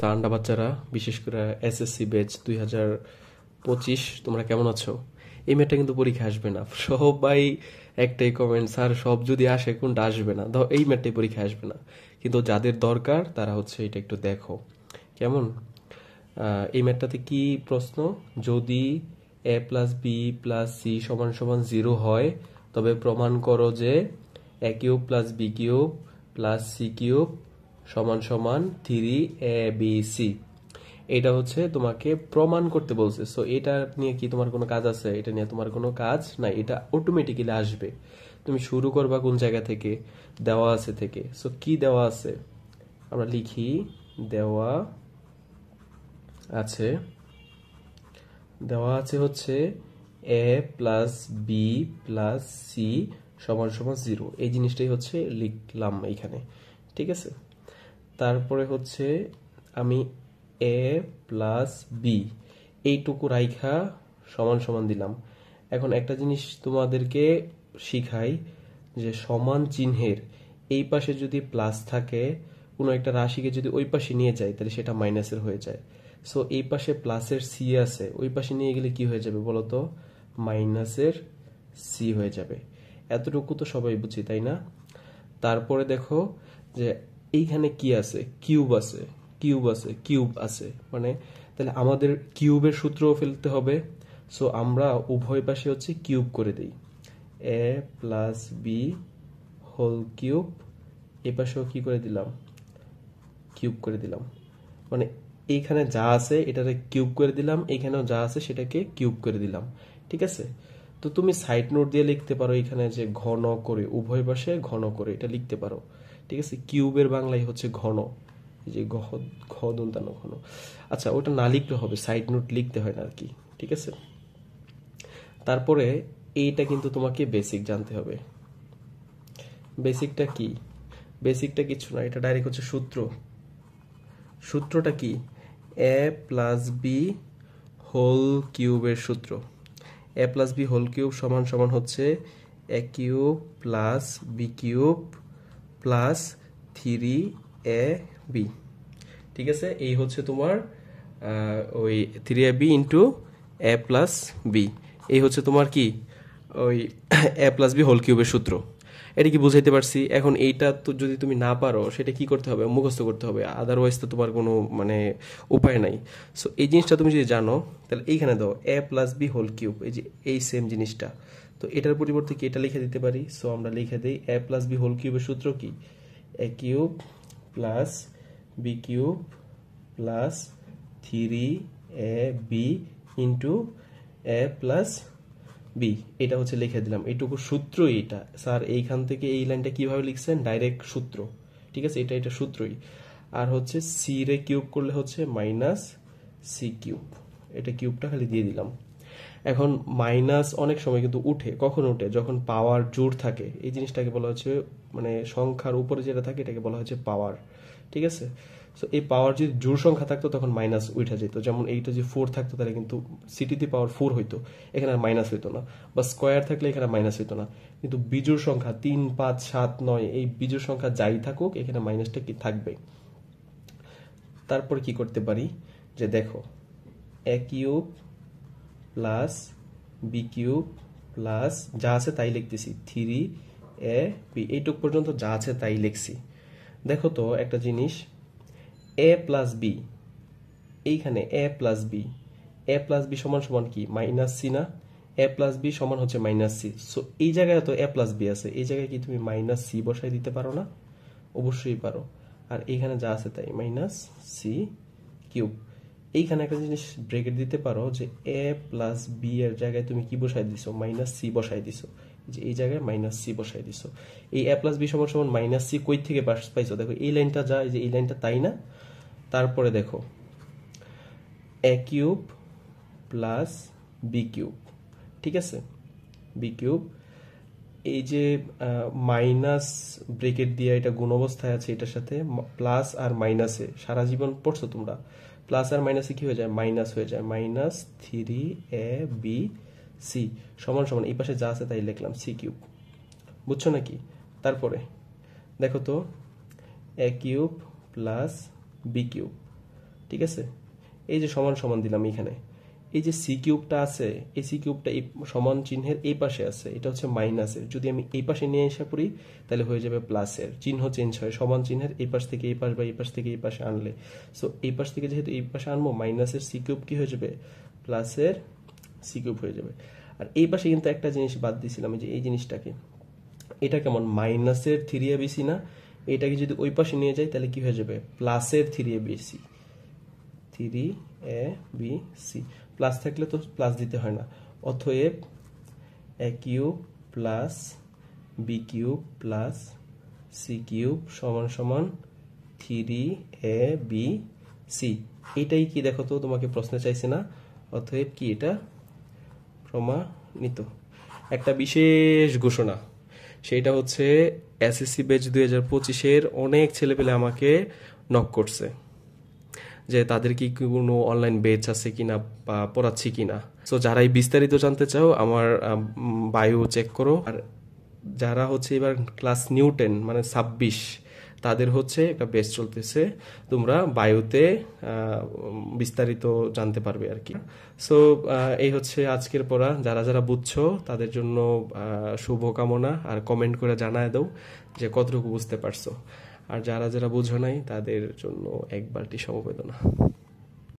আন্ডা বাচ্চারা, বিশেষ করে এসএসসি ব্যাচ 2025, তোমরা কেমন আছো? এই ম্যাটটা কিন্তু পরীক্ষা আসবে না। সবাই একটাই কমেন্ট, স্যার সব যদি আসে কোনটা আসবে না, এই ম্যাটটাই পরীক্ষা আসবে না। কিন্তু যাদের দরকার তারা হচ্ছে এটা একটু দেখো কেমন। এই ম্যাটটাতে কি প্রশ্ন? যদি a+b+c=0 হয়, তবে প্রমাণ করো যে a³ + b³ + c³ = 3abc। এটা হচ্ছে তোমাকে প্রমাণ করতে বলছে। সো এটা নিয়ে কি তোমার কোনো কাজ আছে? এটা নিয়ে তোমার কোনো কাজ নাই, এটা অটোমেটিক্যালি আসবে। তুমি শুরু করবা কোন জায়গা থেকে? দেওয়া আছে থেকে। সো কি দেওয়া আছে আমরা লিখি। দেওয়া আছে দেওয়া আছে হচ্ছে a+b+c=0। এই জিনিসটাই হচ্ছে লিখলাম এইখানে, ঠিক আছে। তারপরে হচ্ছে আমি a+b এইটুকু রাইখা সমান সমান দিলাম। এখন একটা জিনিস তোমাদেরকে শিখাই, যে সমান চিহ্নের এই পাশে যদি প্লাস থাকে, কোনো একটা রাশিকে যদি ওই পাশে নিয়ে যায় তাহলে সেটা মাইনাসের হয়ে যায়। সো এই পাশে প্লাসের সি আছে, ওই পাশে নিয়ে গেলে কি হয়ে যাবে বলো তো? মাইনাসের সি হয়ে যাবে। এতটুকু তো সবাই বুঝি, তাই না? তারপরে দেখো যে এইখানে কি আছে? কিউব আছে, কিউব আছে, মানে তাহলে আমাদের কিউবের সূত্রও ফেলতে হবে। সো আমরা উভয় পাশে হচ্ছে কিউব করে দিই। a+b² এ পাশেও কি করে দিলাম? কিউব করে দিলাম। মানে এইখানে যা আছে এটাকে কিউব করে দিলাম, এখানেও যা আছে সেটাকে কিউব করে দিলাম, ঠিক আছে। তো তুমি সাইড নোট দিয়ে লিখতে পারো এখানে যে ঘন করে, উভয় পাশে ঘন করে এটা লিখতে পারো, ঠিক আছে। কিউবের বাংলায় হচ্ছে ঘন, এই যে ঘ দন্তানো ঘন। আচ্ছা, ওটা না লিখলে হবে, সাইড নোট লিখতে হয় না আর কি, ঠিক আছে। তারপরে এইটা কিন্তু তোমাকে বেসিক জানতে হবে। বেসিকটা কি? বেসিকটা কিছু না, এটা ডাইরেক্ট হচ্ছে সূত্র। সূত্রটা কি? a+b² সূত্র। a+b² হচ্ছে a³ + b³ + 3ab, ঠিক আছে। এই হচ্ছে তোমার ওই 3ab ইন্টু a+b, এই হচ্ছে তোমার কি ওই a+b² সূত্র। এটা কি বুঝাইতে পারছি? এখন এইটা তো যদি তুমি না পারো, সেটা কি করতে হবে? মুখস্থ করতে হবে, আদারওয়াইজ তো তোমার কোনো মানে উপায় নাই। সো এই জিনিসটা তুমি যদি জানো, তাহলে এইখানে দাও a+b², এই যে এই সেম জিনিসটা। তো এটার পরিবর্তে কি এটা লিখে দিতে পারি? সো আমরা লিখে দিই a+b² সূত্র কি? a³ + b³ + 3ab into a+b। এটা হচ্ছে লিখে দিলাম, এইটুকু সূত্র। এটা স্যার এইখান থেকে এই লাইনটা কিভাবে লিখছেন? ডাইরেক্ট সূত্র, ঠিক আছে। এটা সূত্রই। আর হচ্ছে সি রে কিউব করলে হচ্ছে -c³, এটা কিউবটা খালি দিয়ে দিলাম। এখন মাইনাস অনেক সময় কিন্তু উঠে। কখন উঠে? যখন পাওয়ার জোর থাকে। এই জিনিসটাকে বলা হচ্ছে, মানে সংখ্যার উপরে যেটা থাকে এটাকে বলা হচ্ছে পাওয়ার, ঠিক আছে। সো এই পাওয়ার যদি জোড় সংখ্যা থাকতো তখন মাইনাস উঠা যেত। যেমন এইটা যদি 4 থাকতো তাহলে কিন্তু cd⁴ হইতো, এখানে আর মাইনাস হইতো না। বা স্কোয়ার থাকলে এখানে মাইনাস হইতো না। কিন্তু বিজোড় সংখ্যা 3, 5, 7, 9, এই বিজোড় সংখ্যা যাই থাকুক এখানে মাইনাসটা কি থাকবে। তারপর কি করতে পারি, যে দেখো a³ + b³ + যা আছে তাই লিখতেছি 3ab, এইটুক পর্যন্ত যা আছে তাই লিখছি। দেখো তো একটা জিনিস, a+b, এইখানে a+b কি? -c না? a+b হচ্ছে -c। সো এই জায়গায় তো a+b আছে, এই জায়গায় কি তুমি -c বসাই দিতে পারো না? অবশ্যই পারো। আর এইখানে যা আছে তাই -c³। এইখানে একটা জিনিস ব্রেকেট দিতে পারো, যে a+b এর জায়গায় তুমি কি বসাই দিছো? -c বসাই দিছো। যে এই জায়গায় -c বসাই দিছো। এই a+b -c কই থেকে পাইছো? দেখো এই লাইনটা যা, এই যে এই লাইনটা, তাই না? তারপরে দেখো a³ + b³, ঠিক আছে। b³, এই যে মাইনাস ব্রেকেট দিয়ে এটা গুণ অবস্থায় আছে, এটার সাথে প্লাস আর মাইনাসে সারা জীবন পড়ছো তোমরা। প্লাস আর মাইনাসে কি হয়ে যায়? মাইনাস হয়ে যায়। -3abc এই পাশে যা আছে তাই লিখলাম c³, বুঝছো নাকি? তারপরে দেখো তো a³ + b³ ঠিক আছে, এই যে সমান সমান দিলাম এখানে, এই যে সি কিউবটা আছে, এই সি কিউবটা এই সমান চিহ্নের এই পাশে আছে, এটা হচ্ছে মাইনাসের, যদি আমি এই পাশে নিয়ে এসে পড়ি তাহলে হয়ে যাবে প্লাসের, চিহ্ন চেঞ্জ হয় সমান চিহ্নের এই পাশ থেকে এই পাশ বা এই পাশ থেকে এই পাশে আনলে। সো এই পাশ থেকে যেহেতু এই পাশে আনবো, মাইনাসের সি কিউব কি হয়ে যাবে, প্লাসের সি কিউব হয়ে যাবে। আর এই পাশে কিন্তু একটা জিনিস বাদ দিয়েছিলাম, যে এই জিনিসটাকে, এটা কেমন মাইনাসের 3abc না, এটাকে যদি ওই পাশে নিয়ে যাই তাহলে কি হয়ে যাবে, প্লাসের 3abc, 3abc, প্লাস থাকলে তো প্লাস দিতে হয় না, অতএব a cube plus B cube plus C cube সমান সমান 3abc। এটাই কি দেখো তো, তোমাকে প্রশ্নে চাইছে না, অতএব কি এটা প্রমাণিত। একটা বিশেষ ঘোষণা, সেইটা হচ্ছে এসএসসি ব্যাচ 2025-এর অনেক ছেলেপেলে আমাকে নক করছে যে তাদের কি কোনো অনলাইন ব্যাচ আছে কিনা বা পড়াচ্ছি কিনা। সো যারা এই বিস্তারিত জানতে চাও আমার বায়ো চেক করো। আর যারা হচ্ছে এবার ক্লাস নিউ 10 মানে 26, তাদের হচ্ছে একটা ব্যাচ চলতেছে, তোমরা বায়োতে বিস্তারিত জানতে পারবে আর কি। সো এই হচ্ছে আজকের পড়া, যারা যারা বুঝছো তাদের জন্য শুভকামনা, আর কমেন্ট করে জানায় দাও যে কতটুকু বুঝতে পারছো, আর যারা যারা বুঝো নাই তাদের জন্য এক বালতি সমবেদনা।